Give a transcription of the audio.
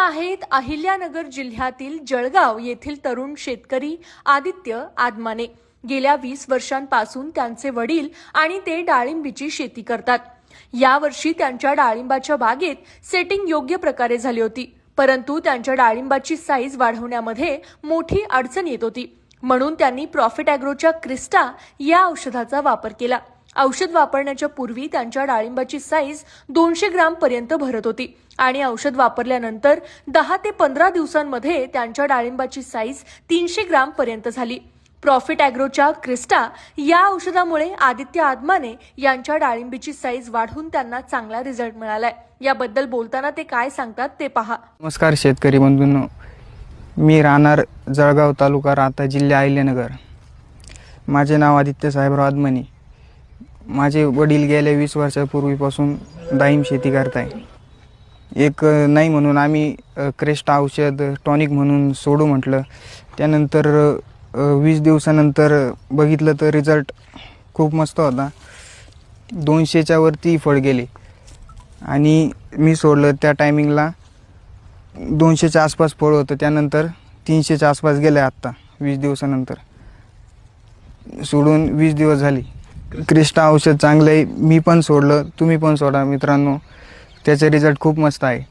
आहेत अहिल्यानगर जिल्ह्यातील जळगाव येथील तरुण शेतकरी आदित्य आदमाने। गेल्या 20 वर्षांपासून त्यांचे वडील आणि ते डाळिंबीची शेती करतात। यावर्षी त्यांच्या डाळिंबाच्या बागेत सेटिंग योग्य प्रकारे झाली होती, परंतु त्यांच्या डाळिंबाची साईज वाढवण्यामध्ये मोठी अडचण येत होती। म्हणून त्यांनी प्रॉफिट ॲग्रोच्या क्रिस्टा या औषधाचा वापर केला। औषध वापरण्याच्या पूर्वी त्यांच्या डाळिंबाची साईज 200 ग्राम पर्यंत भरत होती आणि औषध वापरल्यानंतर 10 ते 15 दिवसांमध्ये त्यांच्या डाळिंबाची साईज 300 ग्राम पर्यंत झाली। प्रॉफिट ॲग्रोच्या क्रिस्टा या औषधामुळे आदित्य आदमाने यांच्या डाळिंबीची साईज वाढून त्यांना चांगला रिझल्ट मिळालाय। याबद्दल बोलताना ते काय सांगतात ते पहा। नमस्कार शेतकरी बंधूंनो, मी राहणार जळगाव तालुका राहता जिल्हा अहिल्यानगर। माझे नाव आदित्य साहेबराव आदमाने। माझे वडील गेल्या 20 वर्षापूर्वीपासून डाळिंब शेती करताय। एक नाही म्हणून आम्ही क्रेस्टा औषध टॉनिक म्हणून सोडू म्हटलं। त्यानंतर 20 दिवसानंतर बघितलं तर रिझल्ट खूप मस्त होता। 200च्या वरती फळ गेले आणि मी सोडलं त्या टायमिंगला 200च्या आसपास फळ होतं। त्यानंतर 300च्या आसपास गेलं आत्ता 20 दिवसानंतर। सोडून 20 दिवस झाले। क्रिस्टा औषध चांगलं आहे, मी पण सोडलं, तुम्ही पण सोडा मित्रांनो, त्याचे रिझल्ट खूप मस्त आहे।